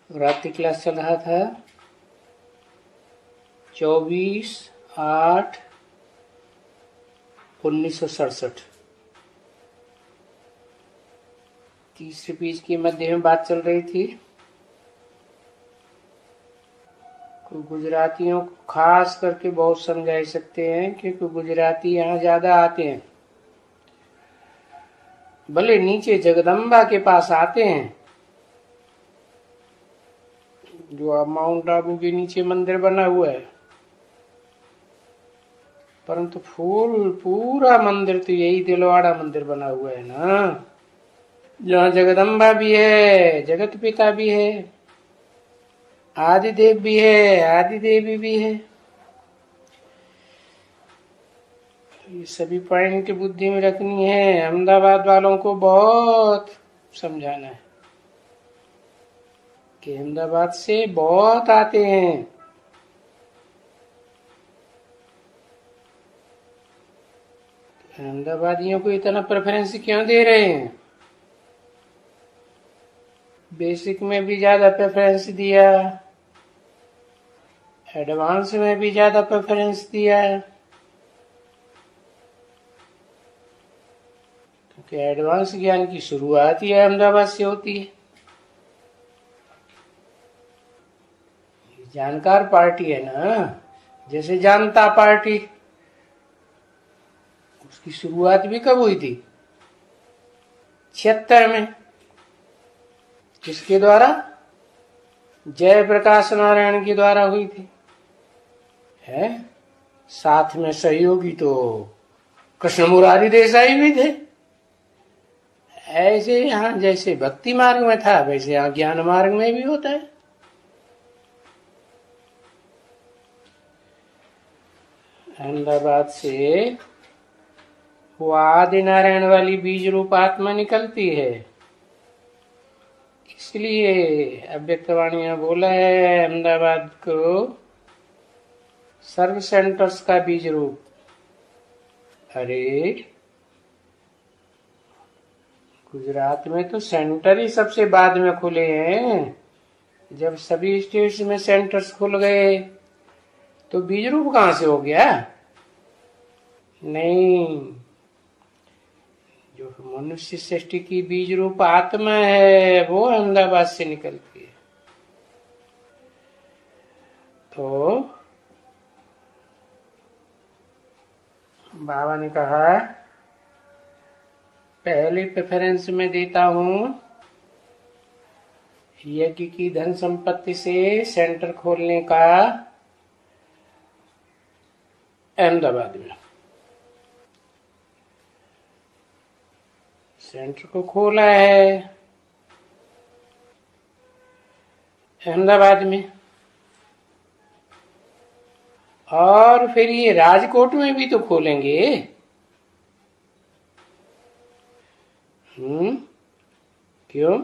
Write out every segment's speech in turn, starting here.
रात की क्लास चल रहा था 24/8/1967। तीसरे पेज के मध्य में बात चल रही थी। गुजरातियों को खास करके बहुत समझा सकते हैं क्योंकि गुजराती यहाँ ज्यादा आते हैं। भले नीचे जगदम्बा के पास आते हैं, जो माउंट आबू के नीचे मंदिर बना हुआ है, परंतु पूरा मंदिर तो यही दिलवाड़ा मंदिर बना हुआ है ना, जहाँ जगदम्बा भी है, जगत पिता भी है, आदिदेव भी है, आदि देवी भी है। ये सभी पॉइंट बुद्धि में रखनी है। अहमदाबाद वालों को बहुत समझाना है कि अहमदाबाद से बहुत आते हैं। अहमदाबादियों को इतना प्रेफरेंस क्यों दे रहे हैं? बेसिक में भी ज्यादा प्रेफरेंस दिया, एडवांस में भी ज्यादा प्रेफरेंस दिया, क्योंकि एडवांस ज्ञान की शुरुआत ही अहमदाबाद से होती है। जानकार पार्टी है ना, जैसे जनता पार्टी, उसकी शुरुआत भी कब हुई थी? 76 में। किसके द्वारा? जयप्रकाश नारायण के द्वारा हुई थी। है साथ में सहयोगी तो कृष्ण मुरारी देसाई भी थे। ऐसे यहाँ जैसे भक्ति मार्ग में था, वैसे यहाँ ज्ञान मार्ग में भी होता है। अहमदाबाद से वो आदि नारायण वाली बीज रूप आत्मा निकलती है। इसलिए अव्यक्तवाणी में बोला है अहमदाबाद को सर्व सेंटर्स का बीज रूप। अरे गुजरात में तो सेंटर ही सबसे बाद में खुले हैं। जब सभी स्टेट्स में सेंटर्स खुल गए तो बीज रूप कहां से हो गया? नहीं, जो मनुष्य सृष्टि की बीज रूप आत्मा है वो अहमदाबाद से निकलती है। तो बाबा ने कहा पहले प्रेफरेंस में देता हूं यज्ञ की धन संपत्ति से सेंटर खोलने का अहमदाबाद में। सेंटर को खोला है अहमदाबाद में, और फिर ये राजकोट में भी तो खोलेंगे। क्यों?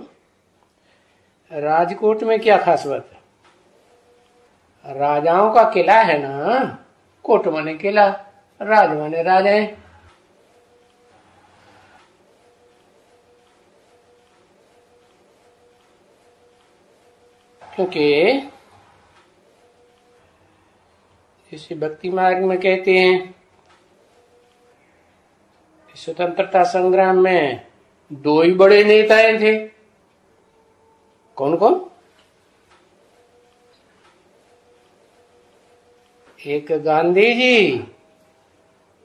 राजकोट में क्या खास बात है? राजाओं का किला है ना, कोट माने किला, राज माने राजा। क्योंकि जैसे भक्ति मार्ग में कहते हैं स्वतंत्रता संग्राम में दो ही बड़े नेताएं थे। कौन कौन? एक गांधी जी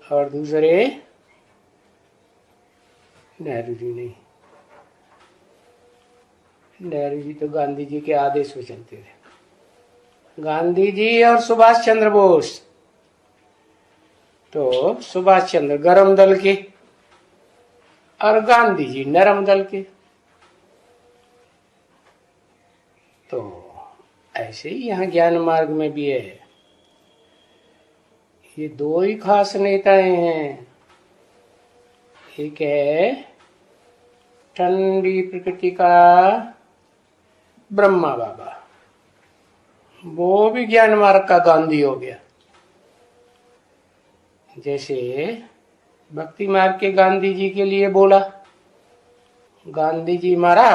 और दूसरे नेहरू जी। नहीं, नेहरू जी तो गांधी जी के आदेश पे चलते थे। गांधी जी और सुभाष चंद्र बोस। तो सुभाष चंद्र गरम दल के और गांधी जी नरम दल के। तो ऐसे ही यहाँ ज्ञान मार्ग में भी है, ये दो ही खास नेताएं हैं। एक है ठंडी प्रकृति का ब्रह्मा बाबा, वो भी ज्ञान मार्ग का गांधी हो गया। जैसे भक्ति मार्ग के गांधी जी के लिए बोला, गांधी जी मारा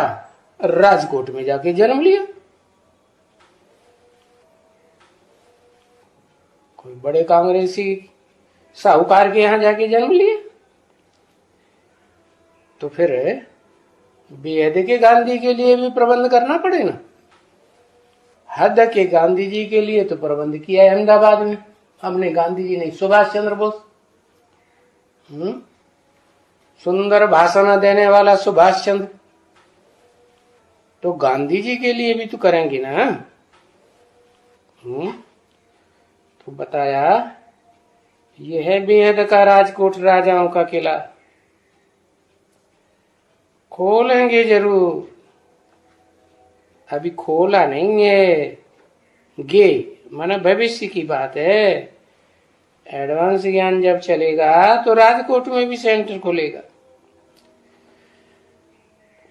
राजकोट में जाके जन्म लिया। बड़े कांग्रेसी साहूकार के यहाँ जाके जन्म लिए, तो फिर बेहद के गांधी के लिए भी प्रबंध करना पड़े ना। हद के गांधी जी के लिए तो प्रबंध किया है अहमदाबाद में हमने, गांधी जी नहीं, सुभाष चंद्र बोस। सुंदर भाषण देने वाला सुभाष चंद्र, तो गांधी जी के लिए भी तो करेंगे ना। तो बताया यह है बेहद का राजकोट राजाओं का किला, खोलेंगे जरूर, अभी खोला नहीं है। गे माना भविष्य की बात है। एडवांस ज्ञान जब चलेगा तो राजकोट में भी सेंटर खुलेगा,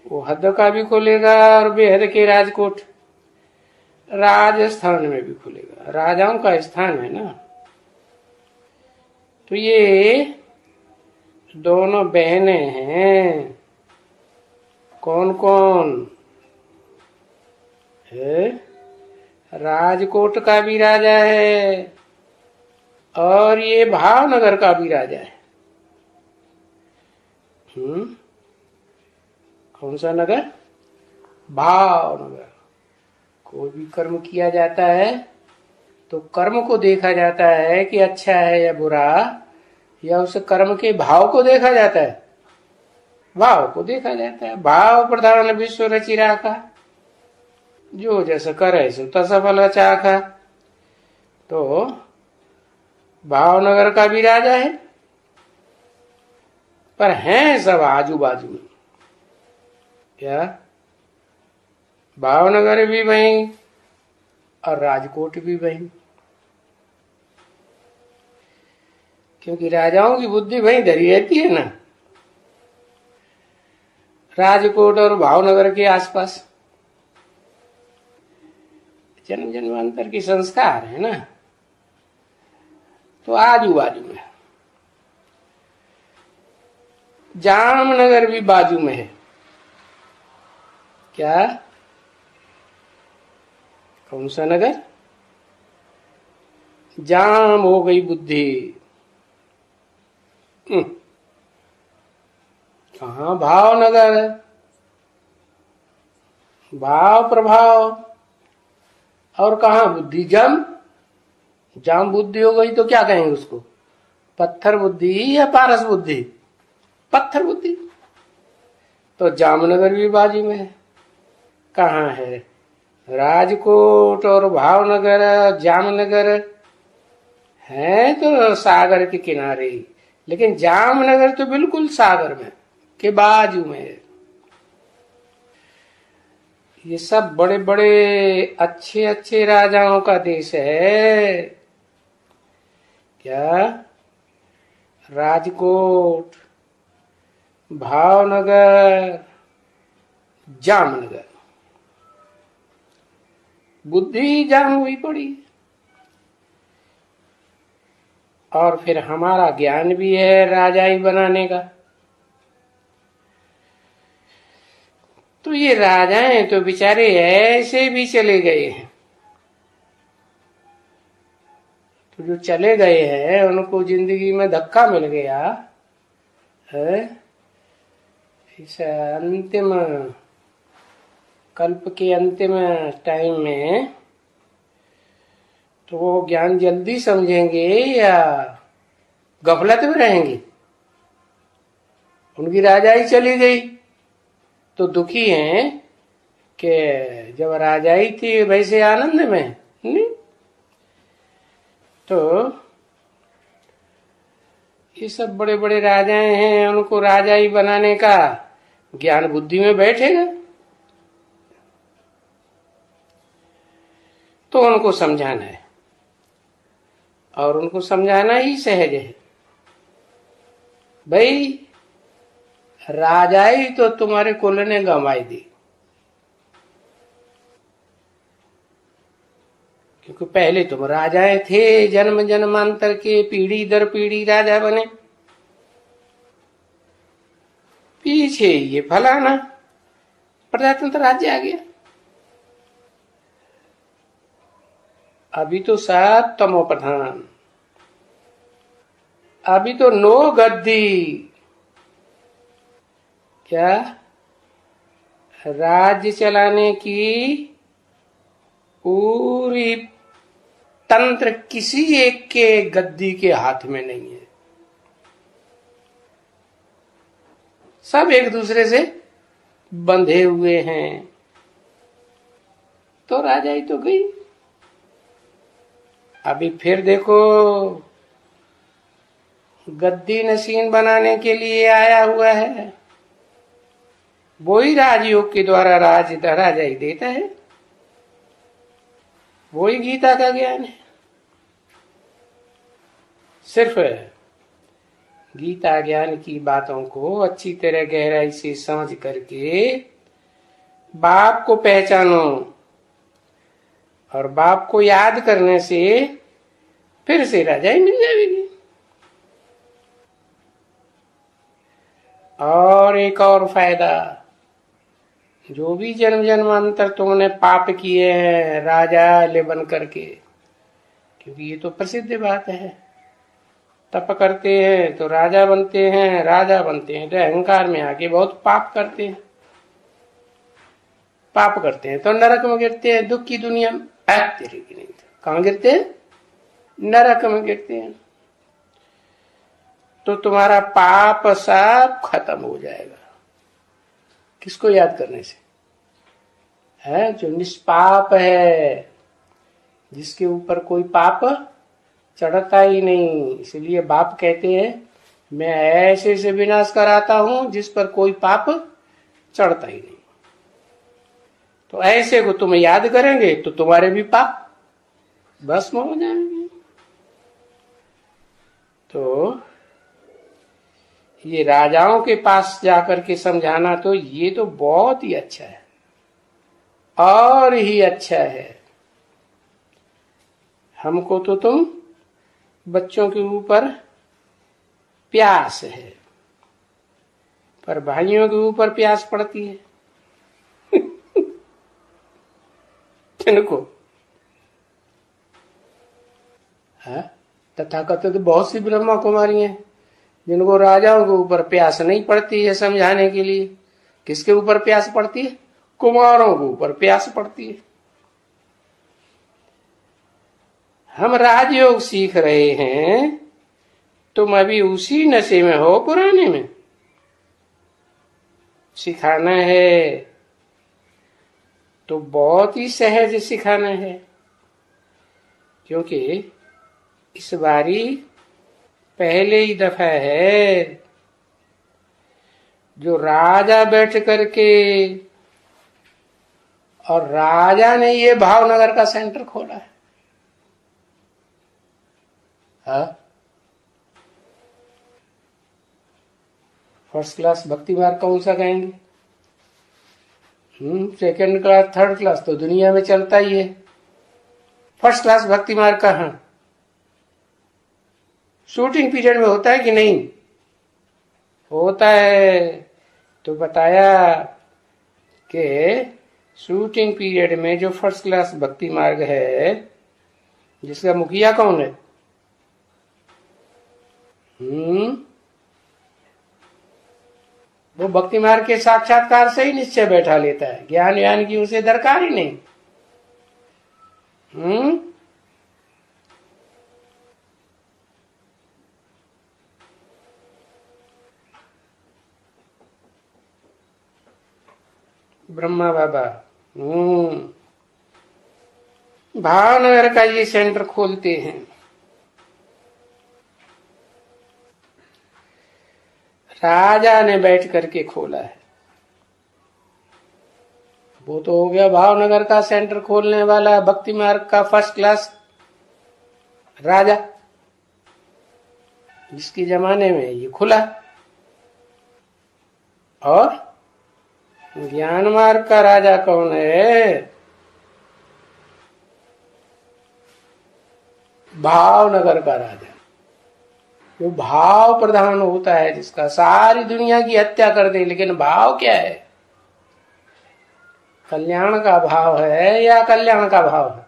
वो हद का भी खुलेगा और बेहद के राजकोट राजस्थान में भी खुलेगा, राजाओं का स्थान है ना। तो ये दोनों बहनें हैं, कौन कौन है? राजकोट का भी राजा है और ये भावनगर का भी राजा है। कौन सा नगर? भावनगर। कोई भी कर्म किया जाता है तो कर्म को देखा जाता है कि अच्छा है या बुरा, या उस कर्म के भाव को देखा जाता है? भाव को देखा जाता है। भाव प्रधान विश्व रचि राखा, जो जैसा करे सो तसा फल चाखा। तो भावनगर का भी राजा है, पर हैं सब आजू बाजू में। क्या? भावनगर भी वहीं और राजकोट भी वहीं, क्योंकि राजाओं की बुद्धि वहीं धरी रहती है ना, राजकोट और भावनगर के आसपास। जन्म जन्मांतर के संस्कार है ना, तो आजू बाजू में। जामनगर भी बाजू में है। क्या? कौन सा नगर? जाम हो गई बुद्धि। कहाँ भावनगर? भाव प्रभाव। और कहाँ बुद्धि? जम। जाम बुद्धि हो गई तो क्या कहेंगे उसको? पत्थर बुद्धि या पारस बुद्धि? पत्थर बुद्धि। तो जामनगर भी बाजू में है। कहाँ है? राजकोट और भावनगर, जामनगर है तो सागर के किनारे, लेकिन जामनगर तो बिल्कुल सागर में के बाजू में है। ये सब बड़े बड़े अच्छे अच्छे राजाओं का देश है। क्या? राजकोट, भावनगर, जामनगर। बुद्धि जाम हुई पड़ी। और फिर हमारा ज्ञान भी है राजाई बनाने का। तो ये राजाएं तो बेचारे ऐसे भी चले गए हैं। तो जो चले गए हैं उनको जिंदगी में धक्का मिल गया है, इस अंतिम कल्प के अंतिम टाइम में, तो वो ज्ञान जल्दी समझेंगे या गफलत में रहेंगे? उनकी राजाई चली गई तो दुखी हैं कि जब राजाई थी वैसे आनंद में नहीं। तो ये सब बड़े बड़े राजाएं हैं, उनको राजाई बनाने का ज्ञान बुद्धि में बैठेगा तो उनको समझाना है, और उनको समझाना ही सहज है। भाई राजाई तो तुम्हारे कुल ने गंवाई दी, क्योंकि पहले तुम राजाएं थे, जन्म जन्मांतर के पीढ़ी दर पीढ़ी राजा बने। पीछे ये फलाना प्रजातंत्र राज्य आ गया। अभी तो सब तमो प्रधान, अभी तो नो गद्दी। क्या? राज्य चलाने की पूरी तंत्र किसी एक के गद्दी के हाथ में नहीं है। सब एक दूसरे से बंधे हुए हैं। तो राजा ही तो गई। अभी फिर देखो, गद्दी नशीन बनाने के लिए आया हुआ है। वो ही राजयोग के द्वारा राजा ही देता है। वो ही गीता का ज्ञान है। सिर्फ गीता ज्ञान की बातों को अच्छी तरह गहराई से समझ करके बाप को पहचानो, और बाप को याद करने से फिर से राजा ही मिल जाएगी। और एक और फायदा, जो भी जन्म जन्मांतर तुमने पाप किए हैं राजा ले बन करके, क्योंकि ये तो प्रसिद्ध बात है, तप करते हैं तो राजा बनते हैं, राजा बनते हैं तो अहंकार में आके बहुत पाप करते हैं। पाप करते हैं तो नरक में गिरते हैं, दुख की दुनिया में। तेरे की नहीं, कहां गिरते हैं? नरक में गिरते हैं। तो तुम्हारा पाप सब खत्म हो जाएगा। किसको याद करने से? है जो निष्पाप है, जिसके ऊपर कोई पाप चढ़ता ही नहीं। इसलिए बाप कहते हैं मैं ऐसे से विनाश कराता हूं जिस पर कोई पाप चढ़ता ही नहीं। तो ऐसे को तुम याद करेंगे तो तुम्हारे भी पाप भस्म हो जाएंगे। तो ये राजाओं के पास जाकर के समझाना तो ये तो बहुत ही अच्छा है, और ही अच्छा है। हमको तो तुम बच्चों के ऊपर प्यास है, पर भाइयों के ऊपर प्यास पड़ती है। किनको? तथाकथित बहुत सी ब्रह्मा कुमारी हैं जिनको राजाओं के ऊपर प्यास नहीं पड़ती है समझाने के लिए। किसके ऊपर प्यास पड़ती है? कुमारों के ऊपर प्यास पड़ती है। हम राजयोग सीख रहे हैं, तुम अभी उसी नशे में हो पुराने में। सिखाना है तो बहुत ही सहज सिखाना है, क्योंकि इस बारी पहले ही दफा है जो राजा बैठ करके, और राजा ने ये भावनगर का सेंटर खोला है। फर्स्ट क्लास भक्ति मार्ग कौन सा कहेंगे? सेकंड क्लास, थर्ड क्लास तो दुनिया में चलता ही है। फर्स्ट क्लास भक्ति मार्ग कहां? शूटिंग पीरियड में होता है कि नहीं होता है? तो बताया कि शूटिंग पीरियड में जो फर्स्ट क्लास भक्ति मार्ग है, जिसका मुखिया कौन है? वो भक्ति मार्ग के साक्षात्कार से ही निश्चय बैठा लेता है, ज्ञान व्यान की उसे दरकार ही नहीं। ब्रह्मा बाबा भावनगर का ये सेंटर खोलते हैं। राजा ने बैठ करके खोला है। वो तो हो गया भावनगर का सेंटर खोलने वाला भक्ति मार्ग का फर्स्ट क्लास राजा, जिसके जमाने में ये खुला। और ज्ञान मार्ग का राजा कौन है? भावनगर का राजा, जो भाव प्रधान होता है, जिसका सारी दुनिया की हत्या कर दे, लेकिन भाव क्या है? कल्याण का भाव है या कल्याण का भाव है?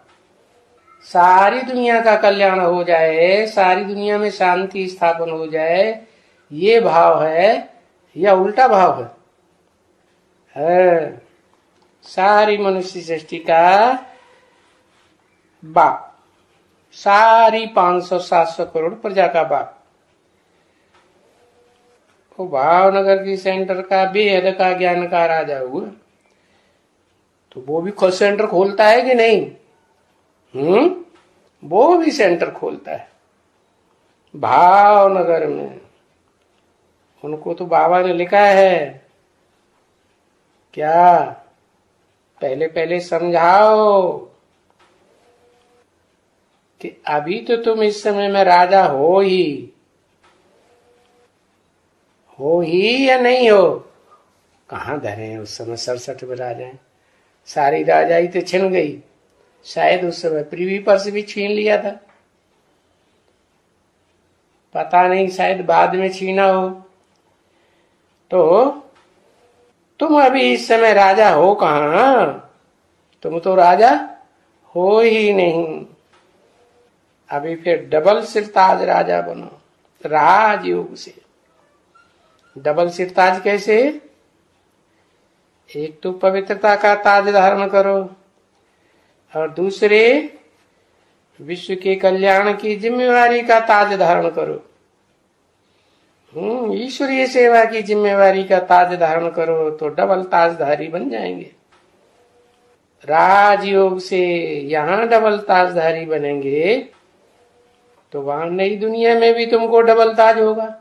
सारी दुनिया का कल्याण हो जाए, सारी दुनिया में शांति स्थापन हो जाए, ये भाव है या उल्टा भाव है? सारी मनुष्य सृष्टि का बाप, सारी 500-700 करोड़ प्रजा का बाप, वो भावनगर की सेंटर का बेहद का ज्ञान का राजा हुआ, तो वो भी सेंटर खोलता है कि नहीं? वो भी सेंटर खोलता है भावनगर में। उनको तो बाबा ने लिखा है क्या, पहले पहले समझाओ कि अभी तो तुम इस समय में राजा हो ही या नहीं हो? कहाँ धरे हैं उस समय 67 में राजा है, सारी राजाई तो छिन गई। शायद उस समय पृथ्वी पर से भी छीन लिया था, पता नहीं, शायद बाद में छीना हो। तो तुम अभी इस समय राजा हो कहाँ? तुम तो राजा हो ही नहीं। अभी फिर डबल सिरताज राजा बनो राजयोग से। डबल सिरताज कैसे? एक तो पवित्रता का ताज धारण करो, और दूसरे विश्व के कल्याण की जिम्मेवारी का ताज धारण करो। ईश्वरीय सेवा की जिम्मेवारी का ताज धारण करो तो डबल ताजधारी बन जाएंगे। राजयोग से यहाँ डबल ताजधारी बनेंगे तो वहां नई दुनिया में भी तुमको डबल ताज होगा।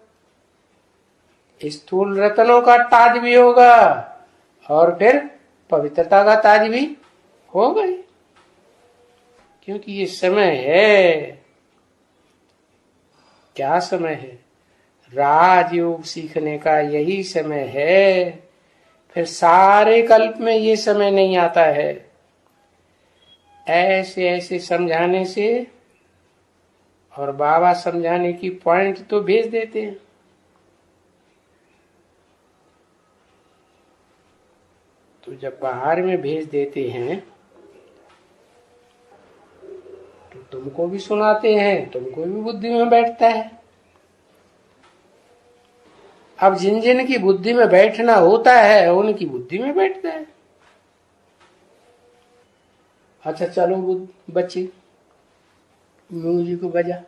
स्थूल रत्नों का ताज भी होगा और फिर पवित्रता का ताज भी होगा, क्योंकि ये समय है। क्या समय है? राजयोग सीखने का यही समय है। फिर सारे कल्प में ये समय नहीं आता है। ऐसे ऐसे समझाने से, और बाबा समझाने की पॉइंट तो भेज देते हैं। तो जब बाहर में भेज देते हैं तो तुमको भी सुनाते हैं, तुमको भी बुद्धि में बैठता है। अब जिन जिन की बुद्धि में बैठना होता है उनकी बुद्धि में बैठता है। अच्छा चलो बच्चे, म्यूजिक को बजा।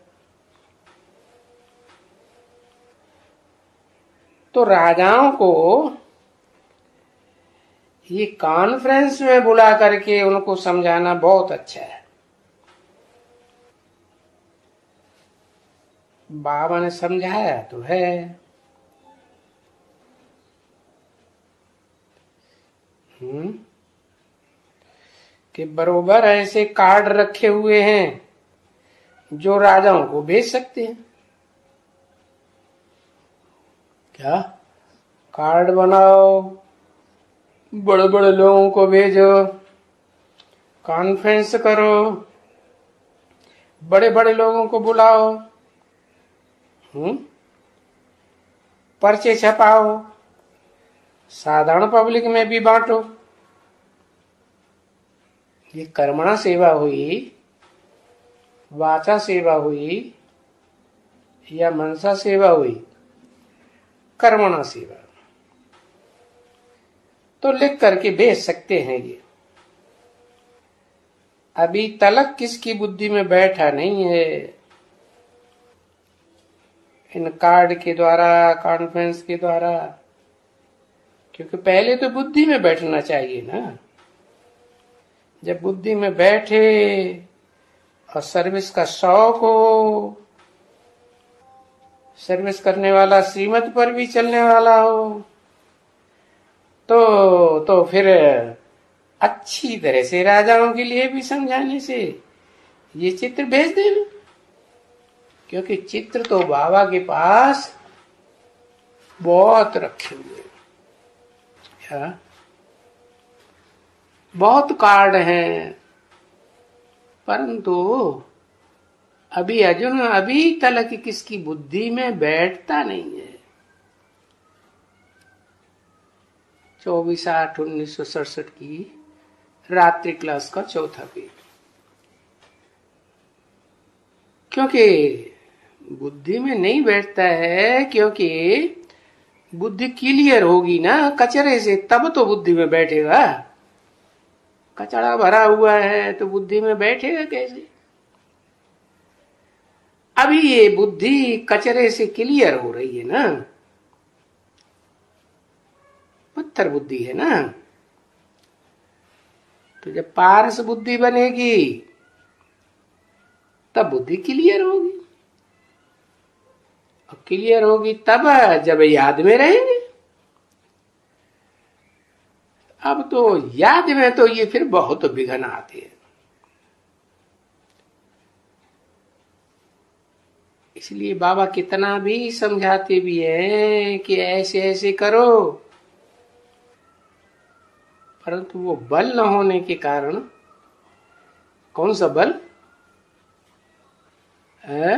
तो राजाओं को ये कॉन्फ्रेंस में बुला करके उनको समझाना बहुत अच्छा है। बाबा ने समझाया तो है। कि बरोबर ऐसे कार्ड रखे हुए हैं जो राजाओं को भेज सकते हैं। क्या कार्ड बनाओ, बड़े बड़े लोगों को भेजो, कॉन्फ्रेंस करो, बड़े बड़े लोगों को बुलाओ, पर्चे छपाओ, साधारण पब्लिक में भी बांटो। ये कर्मणा सेवा हुई, वाचा सेवा हुई या मनसा सेवा हुई? कर्मणा सेवा। तो लिख करके भेज सकते हैं। ये अभी तलक किसकी बुद्धि में बैठा नहीं है। इन कार्ड के द्वारा, कॉन्फ्रेंस के द्वारा, क्योंकि पहले तो बुद्धि में बैठना चाहिए ना। जब बुद्धि में बैठे और सर्विस का शौक हो, सर्विस करने वाला श्रीमत पर भी चलने वाला हो, तो फिर अच्छी तरह से राजाओं के लिए भी समझाने से ये चित्र भेज देना। क्योंकि चित्र तो बाबा के पास बहुत रखे हुए हैं, बहुत कार्ड हैं, परंतु अभी तलक किसकी बुद्धि में बैठता नहीं है। 24/8/1967 की रात्रि क्लास का चौथा पेज। क्योंकि बुद्धि में नहीं बैठता है, क्योंकि बुद्धि क्लियर होगी ना कचरे से, तब तो बुद्धि में बैठेगा। कचरा भरा हुआ है तो बुद्धि में बैठेगा कैसे? अभी ये बुद्धि कचरे से क्लियर हो रही है ना, पत्थर बुद्धि है ना। तो जब पारस बुद्धि बनेगी तब बुद्धि क्लियर होगी, और क्लियर होगी तब जब याद में रहेंगे। अब तो याद में तो ये फिर बहुत विघ्न आते हैं। इसलिए बाबा कितना भी समझाते भी हैं कि ऐसे ऐसे करो, परंतु वो बल न होने के कारण। कौन सा बल है?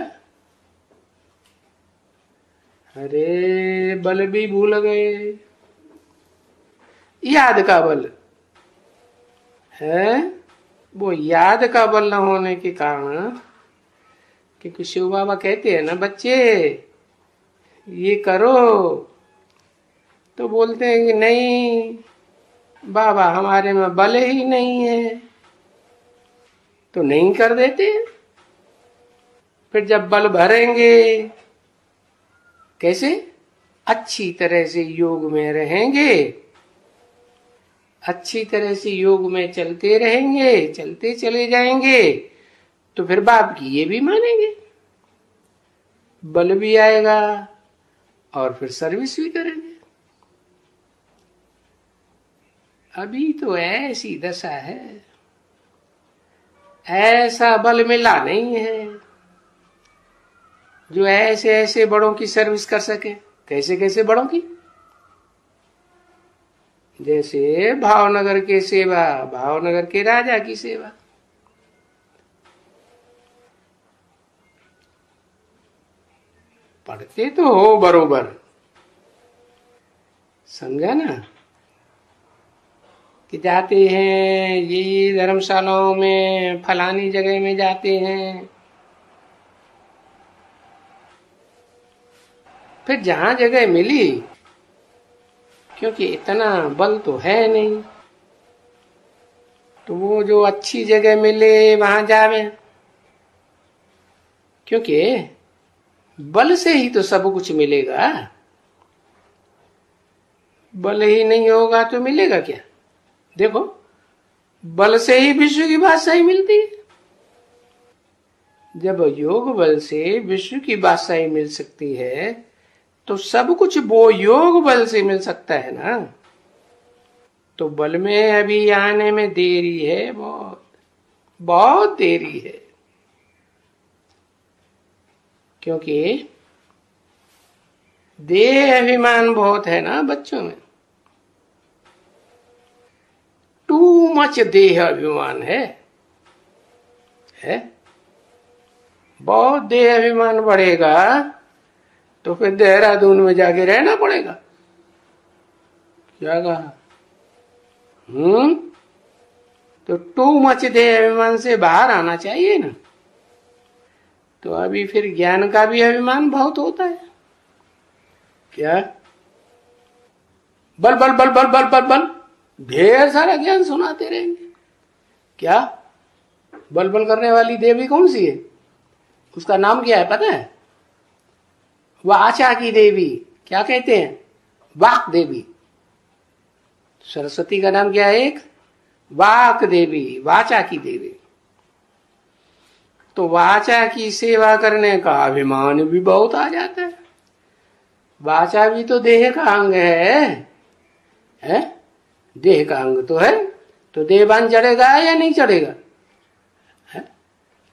अरे बल भी भूल गए। याद का बल है, वो याद का बल न होने के कारण। क्योंकि शिव बाबा कहते हैं ना, बच्चे ये करो, तो बोलते हैं कि नहीं बाबा हमारे में बल ही नहीं है, तो नहीं कर देते। फिर जब बल भरेंगे कैसे? अच्छी तरह से योग में रहेंगे, अच्छी तरह से योग में चलते रहेंगे, चलते चले जाएंगे, तो फिर बाप की ये भी मानेंगे, बल भी आएगा और फिर सर्विस भी करेंगे। अभी तो ऐसी दशा है, ऐसा बल मिला नहीं है जो ऐसे ऐसे बड़ों की सर्विस कर सके। कैसे कैसे बड़ों की? जैसे भावनगर के सेवा, भावनगर के राजा की सेवा। पढ़ते तो हो बरोबर, समझा ना, कि जाते हैं ये धर्मशालाओं में, फलानी जगह में जाते हैं, फिर जहां जगह मिली, क्योंकि इतना बल तो है नहीं, तो वो जो अच्छी जगह मिले वहां जावे, क्योंकि बल से ही तो सब कुछ मिलेगा। बल ही नहीं होगा तो मिलेगा क्या? देखो, बल से ही विश्व की बादशाही मिलती है। जब योग बल से विश्व की बादशाही मिल सकती है, तो सब कुछ वो योग बल से मिल सकता है ना। तो बल में अभी आने में देरी है, बहुत बहुत देरी है, क्योंकि देह अभिमान बहुत है ना बच्चों में। टू मच देह अभिमान है? बहुत देह अभिमान बढ़ेगा तो फिर देहरादून में जाके रहना पड़ेगा। क्या कहा? तो टू मच देह अभिमान से बाहर आना चाहिए ना। तो अभी फिर ज्ञान का भी अभिमान बहुत होता है। क्या? बल बल बल बल बल बल बल, ढेर सारा ज्ञान सुनाते रहेंगे। क्या? बल बल करने वाली देवी कौन सी है? उसका नाम क्या है पता है? वाचा की देवी। क्या कहते हैं? वाक देवी। सरस्वती का नाम क्या है? एक वाक देवी, वाचा की देवी। तो वाचा की सेवा करने का अभिमान भी बहुत आ जाता है। वाचा भी तो देह का अंग है? देह का अंग तो है, तो देहबान चढ़ेगा या नहीं चढ़ेगा?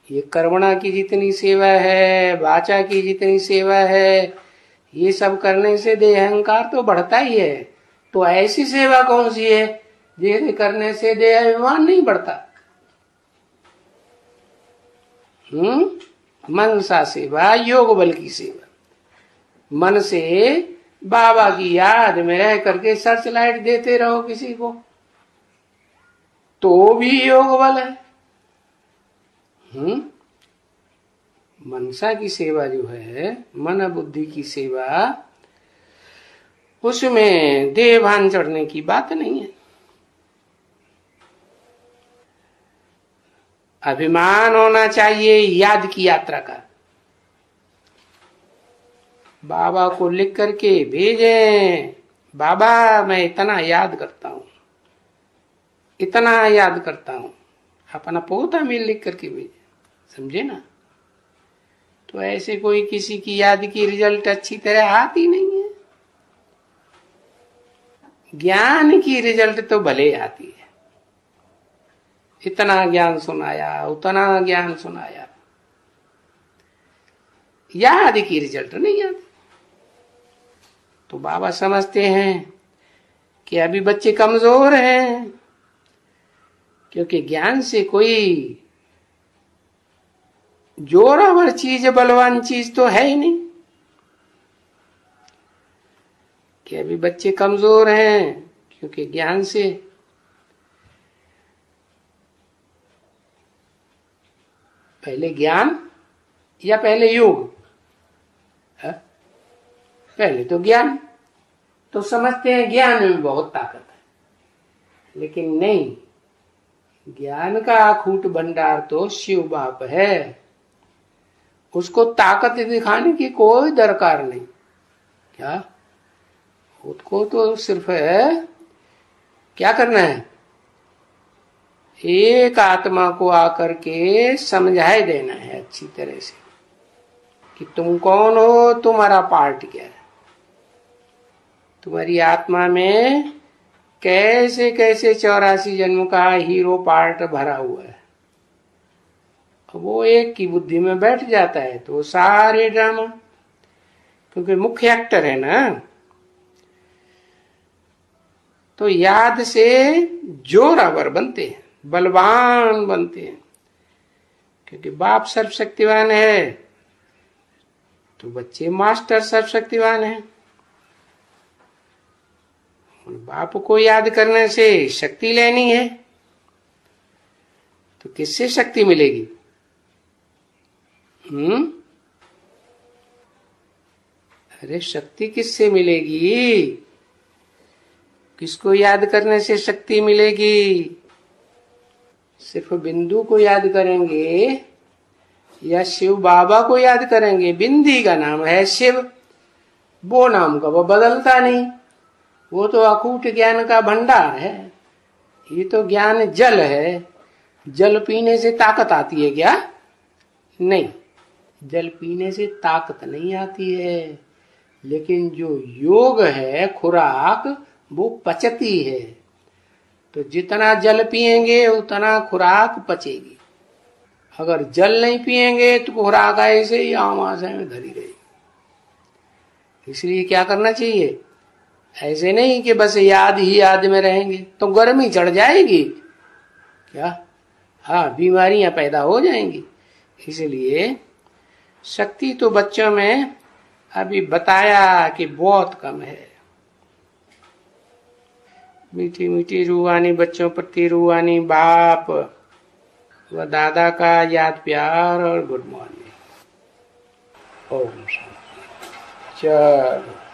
ये कर्मणा की जितनी सेवा है, वाचा की जितनी सेवा है, ये सब करने से देह अहंकार तो बढ़ता ही है। तो ऐसी सेवा कौन सी है जिसे करने से देह अभिमान नहीं बढ़ता? मनसा सेवा, योग बल की सेवा। मन से बाबा की याद में रह करके सर्च लाइट देते रहो किसी को, तो भी योग बल है। मनसा की सेवा जो है, मन बुद्धि की सेवा, उसमें देह भान चढ़ने की बात नहीं है। अभिमान होना चाहिए याद की यात्रा का। बाबा को लिख करके भेजें, बाबा मैं इतना याद करता हूं, इतना याद करता हूं, अपना पोता में लिख करके भेजे, समझे ना। तो ऐसे कोई किसी की याद की रिजल्ट अच्छी तरह आती नहीं है। ज्ञान की रिजल्ट तो भले आती है, इतना ज्ञान सुनाया, उतना ज्ञान सुनाया, याद की रिजल्ट नहीं आती। तो बाबा समझते हैं कि अभी बच्चे कमजोर हैं, क्योंकि ज्ञान से कोई जोरावर चीज, बलवान चीज तो है ही नहीं, कि अभी बच्चे कमजोर हैं, क्योंकि ज्ञान से पहले ज्ञान या पहले योग है? पहले तो ज्ञान, तो समझते हैं ज्ञान में बहुत ताकत है, लेकिन नहीं, ज्ञान का अखूट भंडार तो शिव बाप है, उसको ताकत दिखाने की कोई दरकार नहीं। क्या उसको तो सिर्फ है क्या करना है, एक आत्मा को आकर के समझाए देना है अच्छी तरह से कि तुम कौन हो, तुम्हारा पार्ट क्या है, तुम्हारी आत्मा में कैसे कैसे 84 जन्म का हीरो पार्ट भरा हुआ है। वो एक की बुद्धि में बैठ जाता है तो सारे ड्रामा, क्योंकि मुख्य एक्टर है ना, तो याद से जोरावर बनते हैं, बलवान बनते हैं, क्योंकि बाप सर्वशक्तिवान है तो बच्चे मास्टर सर्वशक्तिवान है। बाप को याद करने से शक्ति लेनी है, तो किससे शक्ति मिलेगी? अरे शक्ति किससे मिलेगी? किसको याद करने से शक्ति मिलेगी? सिर्फ बिंदु को याद करेंगे या शिव बाबा को याद करेंगे? बिंदी का नाम है शिव, वो नाम का वो बदलता नहीं, वो तो अकूट ज्ञान का भंडार है। ये तो ज्ञान जल है, जल पीने से ताकत आती है क्या? नहीं, जल पीने से ताकत नहीं आती है, लेकिन जो योग है खुराक वो पचती है। तो जितना जल पिएंगे उतना खुराक पचेगी। अगर जल नहीं पिएंगे तो खुराक ऐसे ही आमाशय में धरी रहेगी। इसलिए क्या करना चाहिए? ऐसे नहीं कि बस याद ही याद में रहेंगे तो गर्मी चढ़ जाएगी क्या? हाँ, बीमारियां पैदा हो जाएंगी। इसलिए शक्ति तो बच्चों में अभी बताया कि बहुत कम है। मीठी मीठी रूहानी बच्चों प्रति रूहानी बाप व दादा का याद प्यार और गुड मॉर्निंग। ओम शांति। चलो।